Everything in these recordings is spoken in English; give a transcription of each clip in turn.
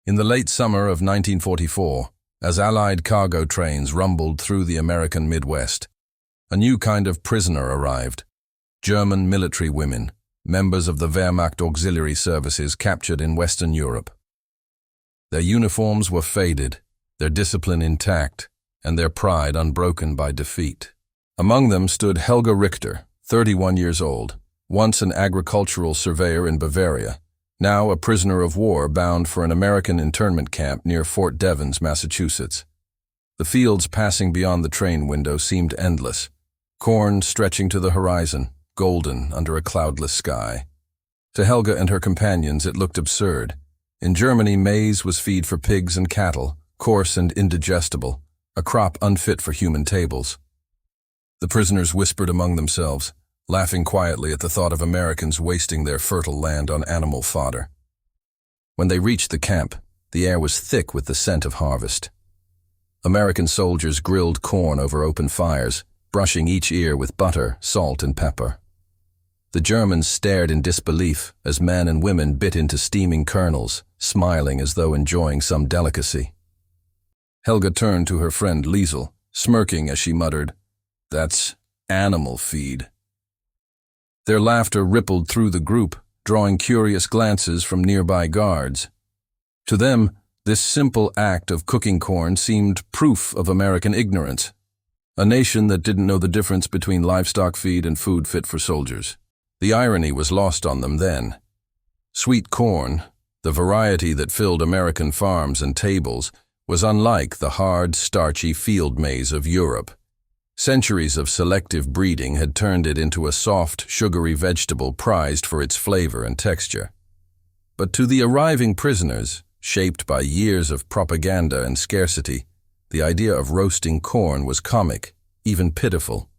In the late summer of 1944, as Allied cargo trains rumbled through the American Midwest, a new kind of prisoner arrived. German military women, members of the Wehrmacht auxiliary services captured in Western Europe. Their uniforms were faded, their discipline intact, and their pride unbroken by defeat. Among them stood Helga Richter, 31 years old, once an agricultural surveyor in Bavaria, now a prisoner of war bound for an American internment camp near Fort Devens, Massachusetts. The fields passing beyond the train window seemed endless, corn stretching to the horizon, golden under a cloudless sky. To Helga and her companions it looked absurd. In Germany, maize was feed for pigs and cattle, coarse and indigestible, a crop unfit for human tables. The prisoners whispered among themselves, laughing quietly at the thought of Americans wasting their fertile land on animal fodder. When they reached the camp, the air was thick with the scent of harvest. American soldiers grilled corn over open fires, brushing each ear with butter, salt, and pepper. The Germans stared in disbelief as men and women bit into steaming kernels, smiling as though enjoying some delicacy. Helga turned to her friend Liesel, smirking as she muttered, "That's animal feed." Their laughter rippled through the group, drawing curious glances from nearby guards. To them, this simple act of cooking corn seemed proof of American ignorance, a nation that didn't know the difference between livestock feed and food fit for soldiers. The irony was lost on them then. Sweet corn, the variety that filled American farms and tables, was unlike the hard, starchy field maize of Europe. Centuries of selective breeding had turned it into a soft, sugary vegetable prized for its flavor and texture. But to the arriving prisoners, shaped by years of propaganda and scarcity, the idea of roasting corn was comic, even pitiful.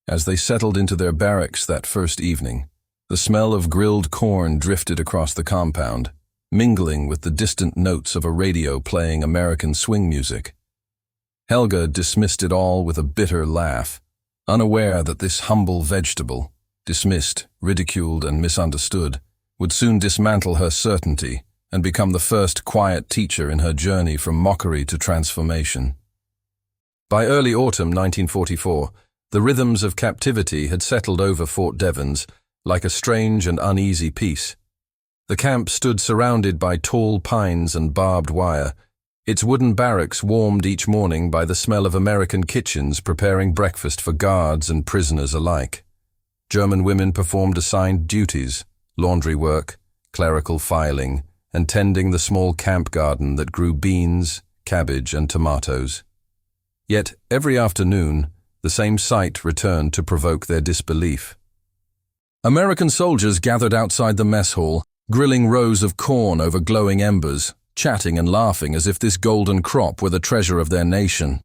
As they settled into their barracks that first evening, the smell of grilled corn drifted across the compound, mingling with the distant notes of a radio playing American swing music. Helga dismissed it all with a bitter laugh, unaware that this humble vegetable, dismissed, ridiculed, and misunderstood, would soon dismantle her certainty and become the first quiet teacher in her journey from mockery to transformation. By early autumn 1944, the rhythms of captivity had settled over Fort Devens like a strange and uneasy peace. The camp stood surrounded by tall pines and barbed wire, its wooden barracks warmed each morning by the smell of American kitchens preparing breakfast for guards and prisoners alike. German women performed assigned duties, laundry work, clerical filing, and tending the small camp garden that grew beans, cabbage, and tomatoes. Yet every afternoon, the same sight returned to provoke their disbelief. American soldiers gathered outside the mess hall, grilling rows of corn over glowing embers, chatting and laughing as if this golden crop were the treasure of their nation.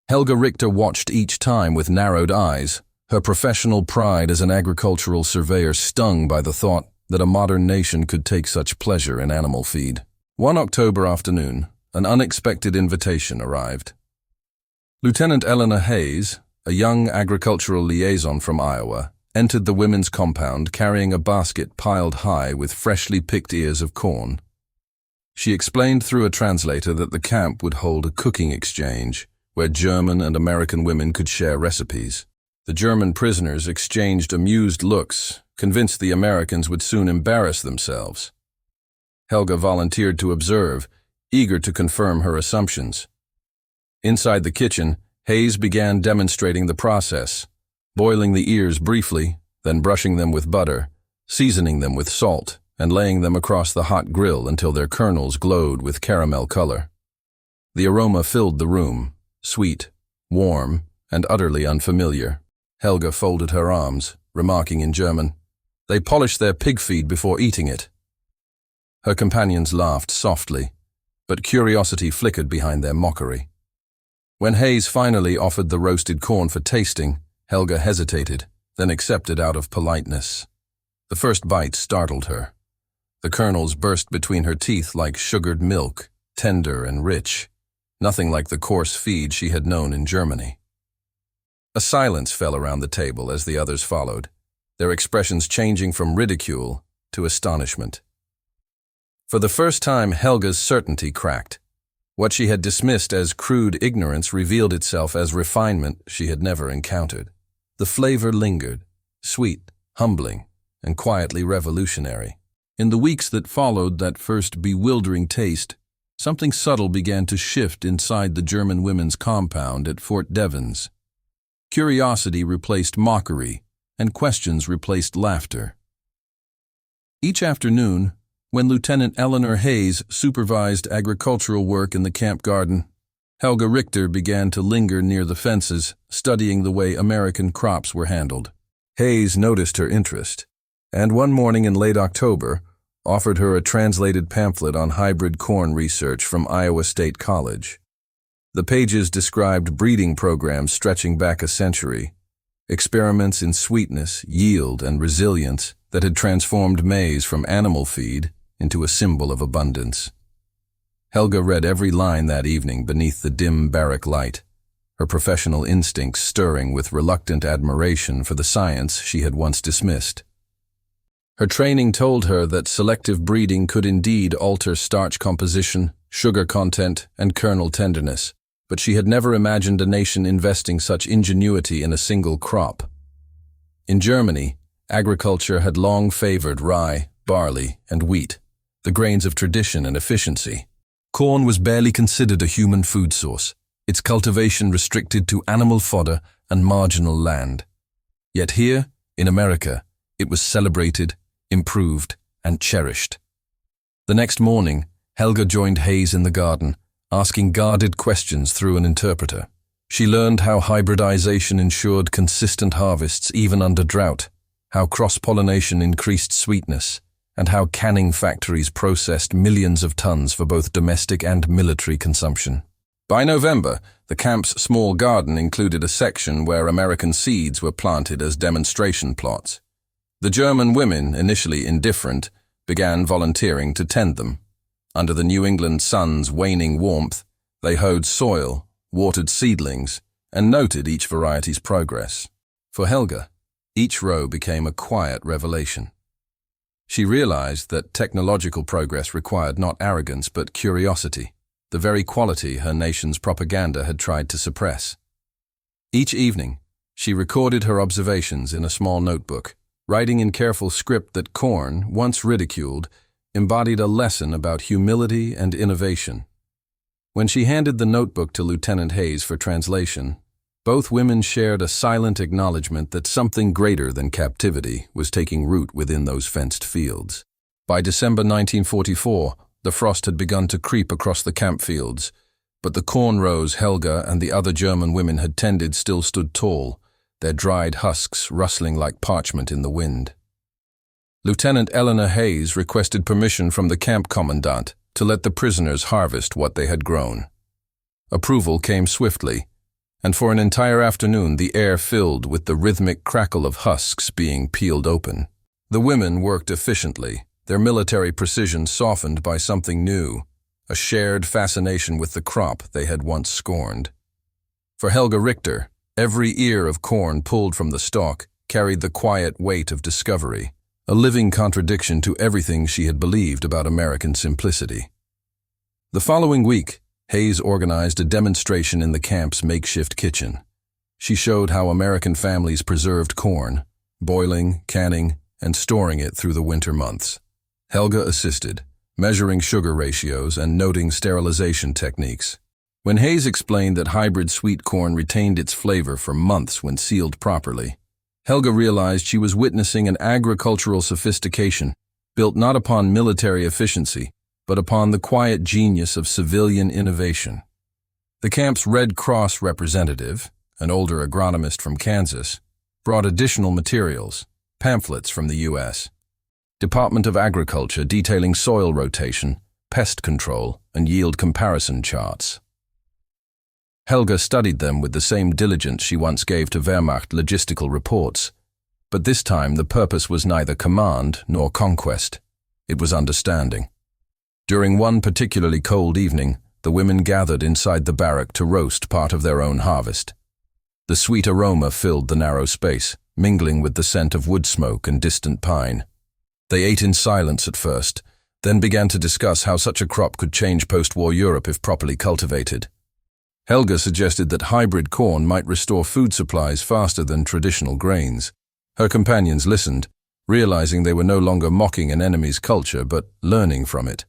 Helga Richter watched each time with narrowed eyes, her professional pride as an agricultural surveyor stung by the thought that a modern nation could take such pleasure in animal feed. One October afternoon, an unexpected invitation arrived. Lieutenant Eleanor Hayes, a young agricultural liaison from Iowa, entered the women's compound carrying a basket piled high with freshly picked ears of corn. She explained through a translator that the camp would hold a cooking exchange where German and American women could share recipes. The German prisoners exchanged amused looks, convinced the Americans would soon embarrass themselves. Helga volunteered to observe, eager to confirm her assumptions. Inside the kitchen, Hayes began demonstrating the process, boiling the ears briefly, then brushing them with butter, seasoning them with salt, and laying them across the hot grill until their kernels glowed with caramel color. The aroma filled the room, sweet, warm, and utterly unfamiliar. Helga folded her arms, remarking in German, "They polish their pig feed before eating it." Her companions laughed softly, but curiosity flickered behind their mockery. When Hayes finally offered the roasted corn for tasting, Helga hesitated, then accepted out of politeness. The first bite startled her. The kernels burst between her teeth like sugared milk, tender and rich, nothing like the coarse feed she had known in Germany. A silence fell around the table as the others followed, their expressions changing from ridicule to astonishment. For the first time, Helga's certainty cracked. What she had dismissed as crude ignorance revealed itself as refinement she had never encountered. The flavor lingered, sweet, humbling, and quietly revolutionary. In the weeks that followed that first bewildering taste, something subtle began to shift inside the German women's compound at Fort Devens. Curiosity replaced mockery, and questions replaced laughter. Each afternoon, when Lieutenant Eleanor Hayes supervised agricultural work in the camp garden, Helga Richter began to linger near the fences, studying the way American crops were handled. Hayes noticed her interest, and one morning in late October, offered her a translated pamphlet on hybrid corn research from Iowa State College. The pages described breeding programs stretching back a century, experiments in sweetness, yield, and resilience that had transformed maize from animal feed into a symbol of abundance. Helga read every line that evening beneath the dim barrack light, her professional instincts stirring with reluctant admiration for the science she had once dismissed. Her training told her that selective breeding could indeed alter starch composition, sugar content, and kernel tenderness, but she had never imagined a nation investing such ingenuity in a single crop. In Germany, agriculture had long favored rye, barley, and wheat, the grains of tradition and efficiency. Corn was barely considered a human food source, its cultivation restricted to animal fodder and marginal land. Yet here, in America, it was celebrated, improved, and cherished. The next morning, Helga joined Hayes in the garden, asking guarded questions through an interpreter. She learned how hybridization ensured consistent harvests even under drought, how cross-pollination increased sweetness, and how canning factories processed millions of tons for both domestic and military consumption. By November, the camp's small garden included a section where American seeds were planted as demonstration plots. The German women, initially indifferent, began volunteering to tend them. Under the New England sun's waning warmth, they hoed soil, watered seedlings, and noted each variety's progress. For Helga, each row became a quiet revelation. She realized that technological progress required not arrogance but curiosity, the very quality her nation's propaganda had tried to suppress. Each evening, she recorded her observations in a small notebook, writing in careful script that corn, once ridiculed, embodied a lesson about humility and innovation. When she handed the notebook to Lieutenant Hayes for translation, both women shared a silent acknowledgement that something greater than captivity was taking root within those fenced fields. By December 1944, the frost had begun to creep across the camp fields, but the corn rows Helga and the other German women had tended still stood tall, their dried husks rustling like parchment in the wind. Lieutenant Eleanor Hayes requested permission from the camp commandant to let the prisoners harvest what they had grown. Approval came swiftly, and for an entire afternoon the air filled with the rhythmic crackle of husks being peeled open. The women worked efficiently, their military precision softened by something new, a shared fascination with the crop they had once scorned. For Helga Richter, every ear of corn pulled from the stalk carried the quiet weight of discovery, a living contradiction to everything she had believed about American simplicity. The following week, Hayes organized a demonstration in the camp's makeshift kitchen. She showed how American families preserved corn, boiling, canning, and storing it through the winter months. Helga assisted, measuring sugar ratios and noting sterilization techniques. When Hayes explained that hybrid sweet corn retained its flavor for months when sealed properly, Helga realized she was witnessing an agricultural sophistication built not upon military efficiency, but upon the quiet genius of civilian innovation. The camp's Red Cross representative, an older agronomist from Kansas, brought additional materials, pamphlets from the U.S. Department of Agriculture detailing soil rotation, pest control, and yield comparison charts. Helga studied them with the same diligence she once gave to Wehrmacht logistical reports, but this time the purpose was neither command nor conquest. It was understanding. During one particularly cold evening, the women gathered inside the barrack to roast part of their own harvest. The sweet aroma filled the narrow space, mingling with the scent of wood smoke and distant pine. They ate in silence at first, then began to discuss how such a crop could change post-war Europe if properly cultivated. Helga suggested that hybrid corn might restore food supplies faster than traditional grains. Her companions listened, realizing they were no longer mocking an enemy's culture but learning from it.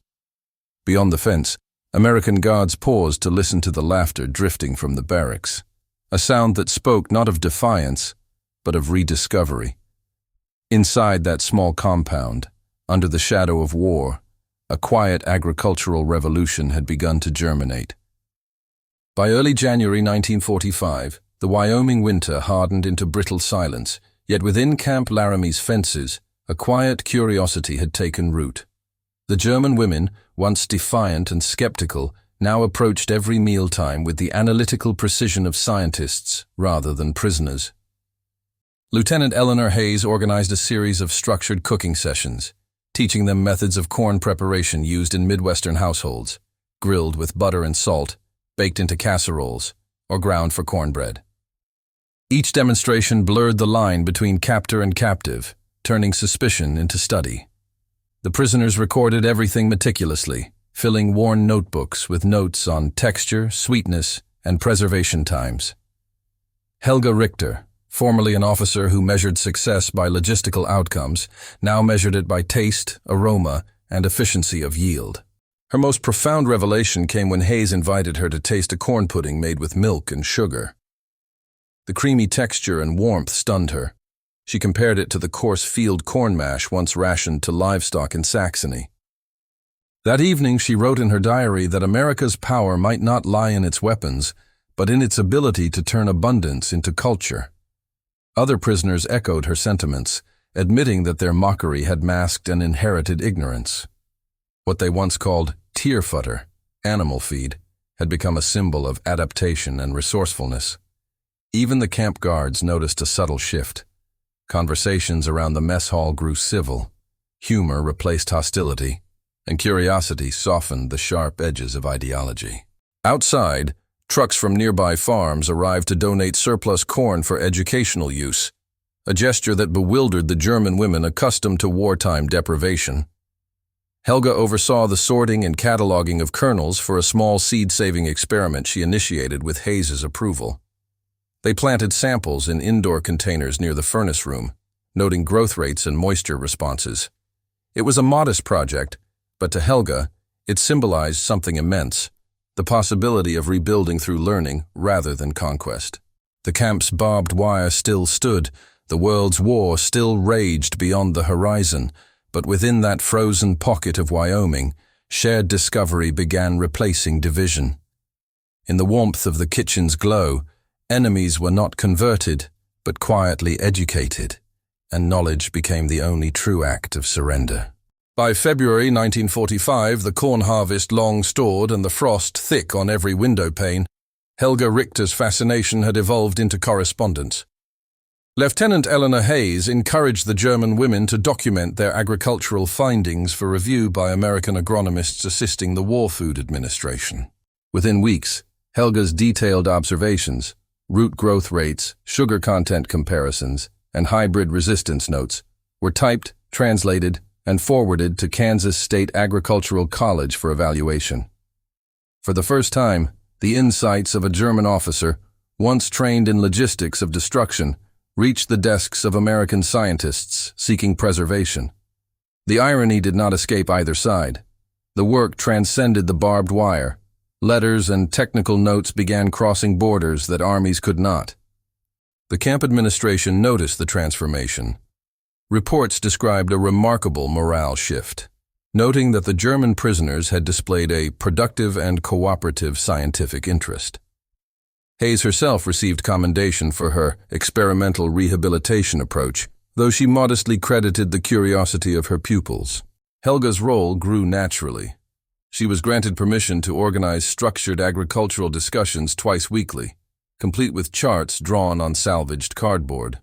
Beyond the fence, American guards paused to listen to the laughter drifting from the barracks, a sound that spoke not of defiance, but of rediscovery. Inside that small compound, under the shadow of war, a quiet agricultural revolution had begun to germinate. By early January 1945, the Wyoming winter hardened into brittle silence, yet within Camp Laramie's fences, a quiet curiosity had taken root. The German women, once defiant and skeptical, now approached every mealtime with the analytical precision of scientists rather than prisoners. Lieutenant Eleanor Hayes organized a series of structured cooking sessions, teaching them methods of corn preparation used in Midwestern households, grilled with butter and salt, baked into casseroles, or ground for cornbread. Each demonstration blurred the line between captor and captive, turning suspicion into study. The prisoners recorded everything meticulously, filling worn notebooks with notes on texture, sweetness, and preservation times. Helga Richter, formerly an officer who measured success by logistical outcomes, now measured it by taste, aroma, and efficiency of yield. Her most profound revelation came when Hayes invited her to taste a corn pudding made with milk and sugar. The creamy texture and warmth stunned her. She compared it to the coarse field corn mash once rationed to livestock in Saxony. That evening she wrote in her diary that America's power might not lie in its weapons, but in its ability to turn abundance into culture. Other prisoners echoed her sentiments, admitting that their mockery had masked an inherited ignorance. What they once called tear fodder, animal feed, had become a symbol of adaptation and resourcefulness. Even the camp guards noticed a subtle shift. Conversations around the mess hall grew civil, humor replaced hostility, and curiosity softened the sharp edges of ideology. Outside, trucks from nearby farms arrived to donate surplus corn for educational use, a gesture that bewildered the German women accustomed to wartime deprivation. Helga oversaw the sorting and cataloging of kernels for a small seed-saving experiment she initiated with Hayes' approval. They planted samples in indoor containers near the furnace room, noting growth rates and moisture responses. It was a modest project, but to Helga, it symbolized something immense, the possibility of rebuilding through learning rather than conquest. The camp's barbed wire still stood, the world's war still raged beyond the horizon, but within that frozen pocket of Wyoming, shared discovery began replacing division. In the warmth of the kitchen's glow, enemies were not converted, but quietly educated, and knowledge became the only true act of surrender. By February 1945, the corn harvest long stored and the frost thick on every window pane, Helga Richter's fascination had evolved into correspondence. Lieutenant Eleanor Hayes encouraged the German women to document their agricultural findings for review by American agronomists assisting the War Food Administration. Within weeks, Helga's detailed observations, root growth rates, sugar content comparisons, and hybrid resistance notes were typed, translated, and forwarded to Kansas State Agricultural College for evaluation. For the first time, the insights of a German officer, once trained in logistics of destruction, reached the desks of American scientists seeking preservation. The irony did not escape either side. The work transcended the barbed wire. Letters and technical notes began crossing borders that armies could not. The camp administration noticed the transformation. Reports described a remarkable morale shift, noting that the German prisoners had displayed a productive and cooperative scientific interest. Hayes herself received commendation for her experimental rehabilitation approach, though she modestly credited the curiosity of her pupils. Helga's role grew naturally. She was granted permission to organize structured agricultural discussions twice weekly, complete with charts drawn on salvaged cardboard.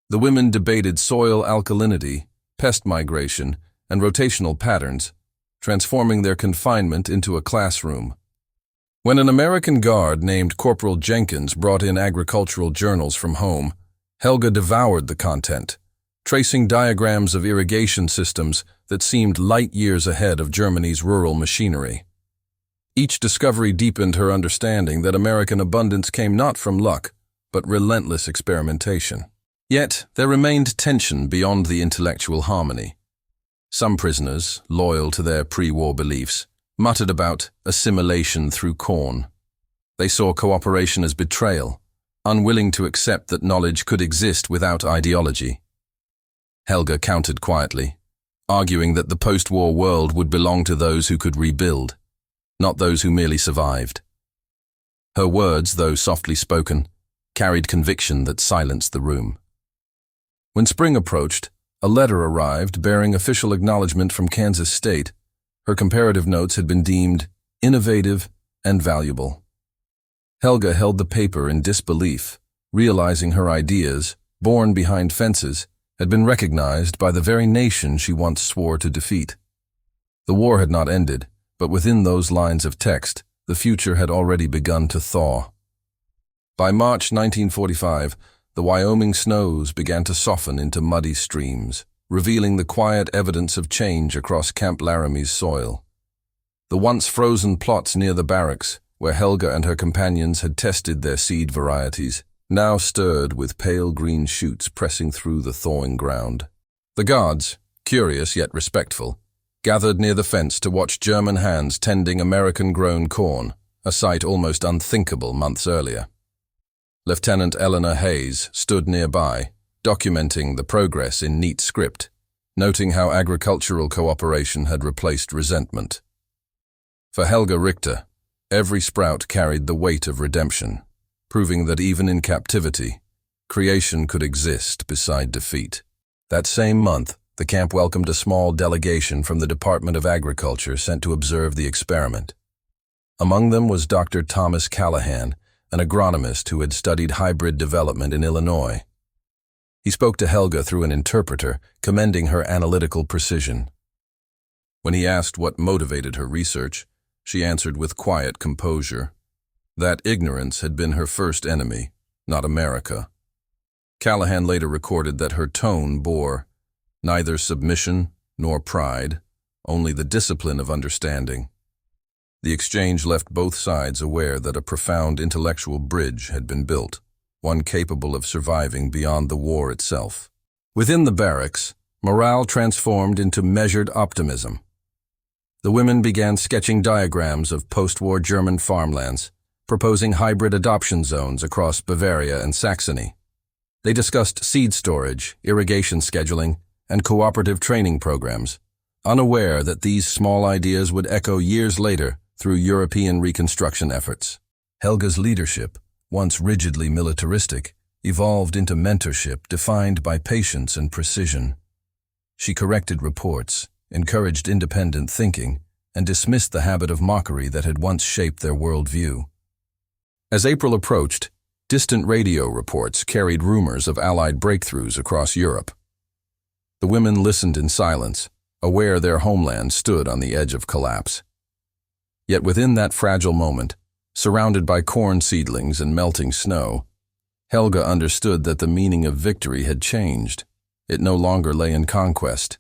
The women debated soil alkalinity, pest migration, and rotational patterns, transforming their confinement into a classroom. When an American guard named Corporal Jenkins brought in agricultural journals from home, Helga devoured the content, tracing diagrams of irrigation systems that seemed light years ahead of Germany's rural machinery. Each discovery deepened her understanding that American abundance came not from luck, but relentless experimentation. Yet, there remained tension beyond the intellectual harmony. Some prisoners, loyal to their pre-war beliefs, muttered about assimilation through corn. They saw cooperation as betrayal, unwilling to accept that knowledge could exist without ideology. Helga countered quietly, arguing that the post-war world would belong to those who could rebuild, not those who merely survived. Her words, though softly spoken, carried conviction that silenced the room. When spring approached, a letter arrived bearing official acknowledgement from Kansas State. Her comparative notes had been deemed innovative and valuable. Helga held the paper in disbelief, realizing her ideas, born behind fences, had been recognized by the very nation she once swore to defeat. The war had not ended, but within those lines of text, the future had already begun to thaw. By March 1945, the Wyoming snows began to soften into muddy streams, revealing the quiet evidence of change across Camp Laramie's soil. The once frozen plots near the barracks, where Helga and her companions had tested their seed varieties, now stirred with pale green shoots pressing through the thawing ground. The guards, curious yet respectful, gathered near the fence to watch German hands tending American-grown corn, a sight almost unthinkable months earlier. Lieutenant Eleanor Hayes stood nearby, documenting the progress in neat script, noting how agricultural cooperation had replaced resentment. For Helga Richter, every sprout carried the weight of redemption, proving that even in captivity, creation could exist beside defeat. That same month, the camp welcomed a small delegation from the Department of Agriculture sent to observe the experiment. Among them was Dr. Thomas Callahan, an agronomist who had studied hybrid development in Illinois. He spoke to Helga through an interpreter, commending her analytical precision. When he asked what motivated her research, she answered with quiet composure that ignorance had been her first enemy, not America. Callahan later recorded that her tone bore neither submission nor pride, only the discipline of understanding. The exchange left both sides aware that a profound intellectual bridge had been built, one capable of surviving beyond the war itself. Within the barracks, morale transformed into measured optimism. The women began sketching diagrams of post-war German farmlands, proposing hybrid adoption zones across Bavaria and Saxony. They discussed seed storage, irrigation scheduling, and cooperative training programs, unaware that these small ideas would echo years later through European reconstruction efforts. Helga's leadership, once rigidly militaristic, evolved into mentorship defined by patience and precision. She corrected reports, encouraged independent thinking, and dismissed the habit of mockery that had once shaped their worldview. As April approached, distant radio reports carried rumors of Allied breakthroughs across Europe. The women listened in silence, aware their homeland stood on the edge of collapse. Yet within that fragile moment, surrounded by corn seedlings and melting snow, Helga understood that the meaning of victory had changed. It no longer lay in conquest,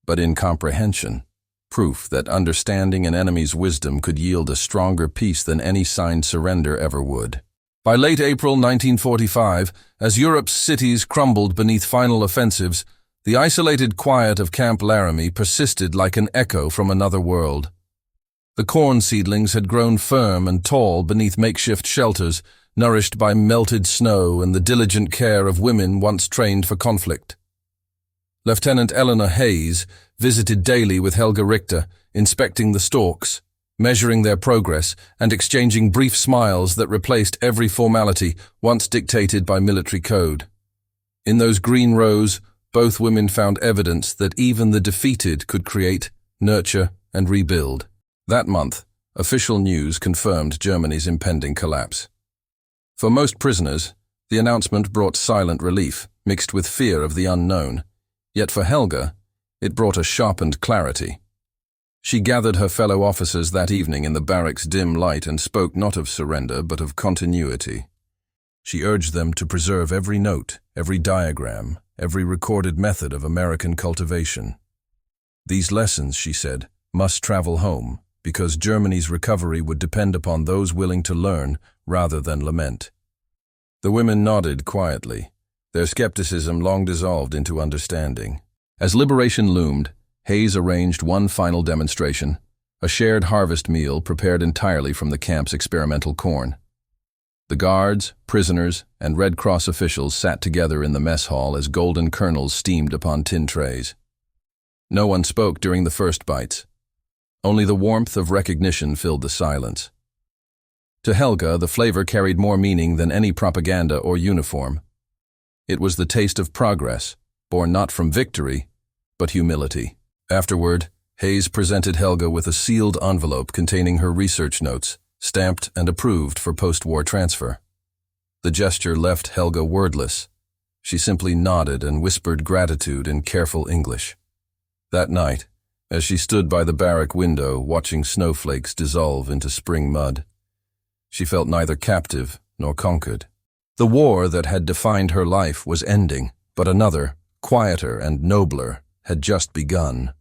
but in comprehension, proof that understanding an enemy's wisdom could yield a stronger peace than any signed surrender ever would. By late April 1945, as Europe's cities crumbled beneath final offensives, the isolated quiet of Camp Laramie persisted like an echo from another world. The corn seedlings had grown firm and tall beneath makeshift shelters, nourished by melted snow and the diligent care of women once trained for conflict. Lieutenant Eleanor Hayes visited daily with Helga Richter, inspecting the stalks, measuring their progress, and exchanging brief smiles that replaced every formality once dictated by military code. In those green rows, both women found evidence that even the defeated could create, nurture, and rebuild. That month, official news confirmed Germany's impending collapse. For most prisoners, the announcement brought silent relief, mixed with fear of the unknown. Yet for Helga, it brought a sharpened clarity. She gathered her fellow officers that evening in the barracks' dim light and spoke not of surrender but of continuity. She urged them to preserve every note, every diagram, every recorded method of American cultivation. These lessons, she said, must travel home, because Germany's recovery would depend upon those willing to learn rather than lament. The women nodded quietly, their skepticism long dissolved into understanding. As liberation loomed, Hayes arranged one final demonstration, a shared harvest meal prepared entirely from the camp's experimental corn. The guards, prisoners, and Red Cross officials sat together in the mess hall as golden kernels steamed upon tin trays. No one spoke during the first bites. Only the warmth of recognition filled the silence. To Helga, the flavor carried more meaning than any propaganda or uniform. It was the taste of progress, born not from victory, but humility. Afterward, Hayes presented Helga with a sealed envelope containing her research notes, stamped and approved for post-war transfer. The gesture left Helga wordless. She simply nodded and whispered gratitude in careful English. That night, as she stood by the barrack window watching snowflakes dissolve into spring mud, she felt neither captive nor conquered. The war that had defined her life was ending, but another, quieter and nobler, had just begun.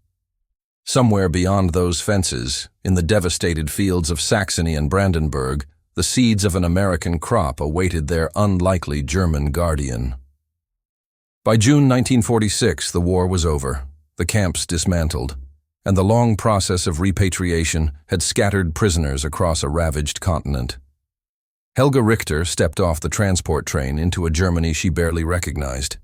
Somewhere beyond those fences, in the devastated fields of Saxony and Brandenburg, the seeds of an American crop awaited their unlikely German guardian. By June 1946, the war was over, the camps dismantled, and the long process of repatriation had scattered prisoners across a ravaged continent. Helga Richter stepped off the transport train into a Germany she barely recognized,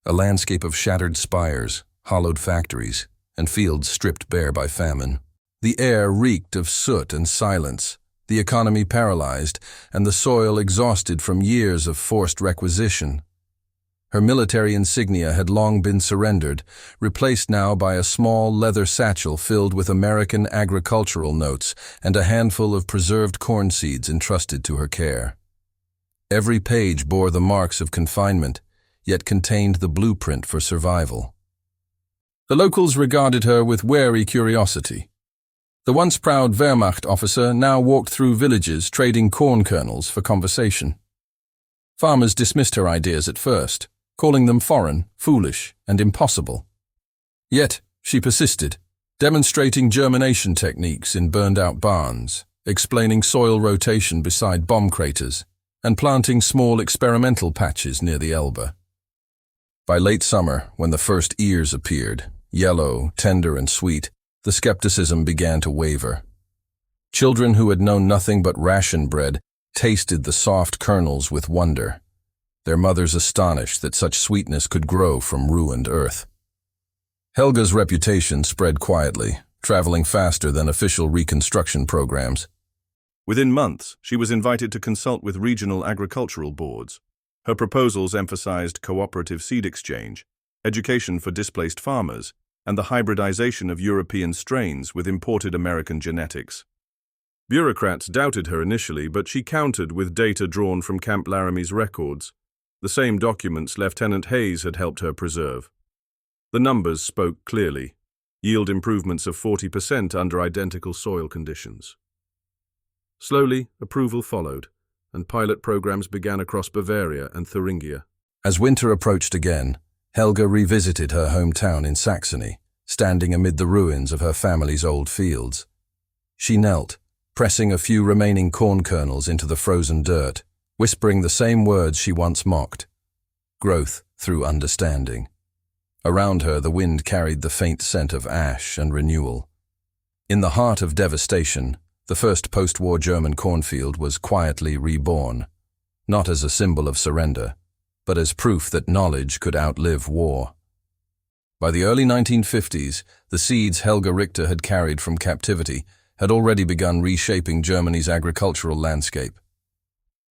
a landscape of shattered spires, hollowed factories, and fields stripped bare by famine. The air reeked of soot and silence, the economy paralyzed, and the soil exhausted from years of forced requisition. Her military insignia had long been surrendered, replaced now by a small leather satchel filled with American agricultural notes and a handful of preserved corn seeds entrusted to her care. Every page bore the marks of confinement, yet contained the blueprint for survival. The locals regarded her with wary curiosity. The once proud Wehrmacht officer now walked through villages trading corn kernels for conversation. Farmers dismissed her ideas at first, calling them foreign, foolish, and impossible. Yet, she persisted, demonstrating germination techniques in burned-out barns, explaining soil rotation beside bomb craters, and planting small experimental patches near the Elbe. By late summer, when the first ears appeared, yellow, tender, and sweet, the skepticism began to waver. Children who had known nothing but ration bread tasted the soft kernels with wonder, their mothers astonished that such sweetness could grow from ruined earth. Helga's reputation spread quietly, traveling faster than official reconstruction programs. Within months, she was invited to consult with regional agricultural boards. Her proposals emphasized cooperative seed exchange, education for displaced farmers, and the hybridization of European strains with imported American genetics. Bureaucrats doubted her initially, but she countered with data drawn from Camp Laramie's records, the same documents Lieutenant Hayes had helped her preserve. The numbers spoke clearly: yield improvements of 40% under identical soil conditions. Slowly, approval followed, and pilot programs began across Bavaria and Thuringia. As winter approached again, Helga revisited her hometown in Saxony, standing amid the ruins of her family's old fields. She knelt, pressing a few remaining corn kernels into the frozen dirt, whispering the same words she once mocked: growth through understanding. Around her, the wind carried the faint scent of ash and renewal. In the heart of devastation, the first post-war German cornfield was quietly reborn, not as a symbol of surrender, but as proof that knowledge could outlive war. By the early 1950s, the seeds Helga Richter had carried from captivity had already begun reshaping Germany's agricultural landscape.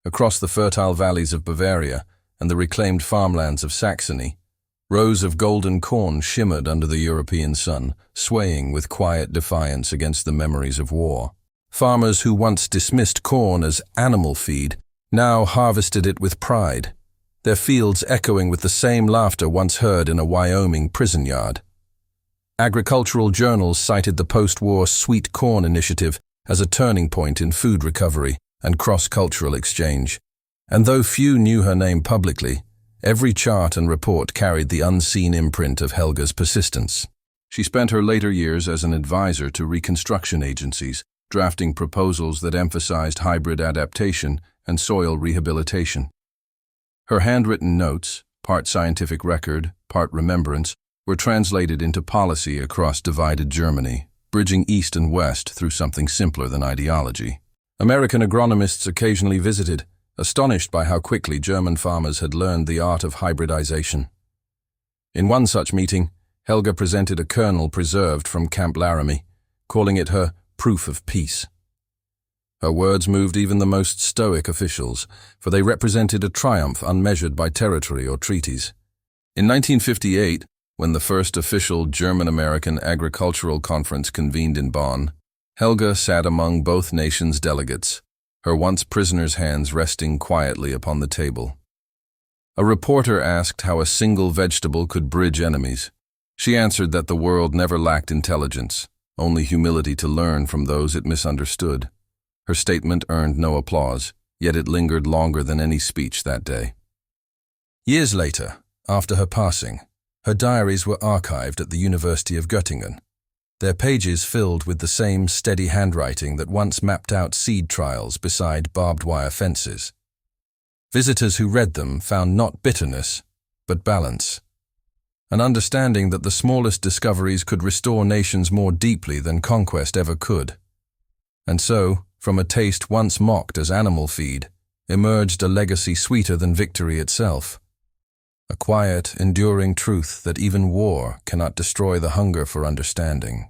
Across the fertile valleys of Bavaria and the reclaimed farmlands of Saxony, rows of golden corn shimmered under the European sun, swaying with quiet defiance against the memories of war. Farmers who once dismissed corn as animal feed now harvested it with pride, their fields echoing with the same laughter once heard in a Wyoming prison yard. Agricultural journals cited the post-war Sweet Corn Initiative as a turning point in food recovery and cross-cultural exchange, and though few knew her name publicly, Every chart and report carried the unseen imprint of Helga's persistence. She spent her later years as an advisor to reconstruction agencies, drafting proposals that emphasized hybrid adaptation and soil rehabilitation. Her handwritten notes, part scientific record, part remembrance, were translated into policy across divided Germany, bridging East and West through something simpler than ideology. American agronomists occasionally visited, astonished by how quickly German farmers had learned the art of hybridization. In one such meeting, Helga presented a kernel preserved from Camp Laramie, calling it her proof of peace. Her words moved even the most stoic officials, for they represented a triumph unmeasured by territory or treaties. In 1958, when the first official German-American agricultural conference convened in Bonn, Helga sat among both nations' delegates, her once prisoner's hands resting quietly upon the table. A reporter asked how a single vegetable could bridge enemies. She answered that the world never lacked intelligence, only humility to learn from those it misunderstood. Her statement earned no applause, yet it lingered longer than any speech that day. Years later, after her passing, her diaries were archived at the University of Göttingen, their pages filled with the same steady handwriting that once mapped out seed trials beside barbed wire fences. Visitors who read them found not bitterness, but balance, an understanding that the smallest discoveries could restore nations more deeply than conquest ever could. And so, from a taste once mocked as animal feed, emerged a legacy sweeter than victory itself. A quiet, enduring truth that even war cannot destroy the hunger for understanding.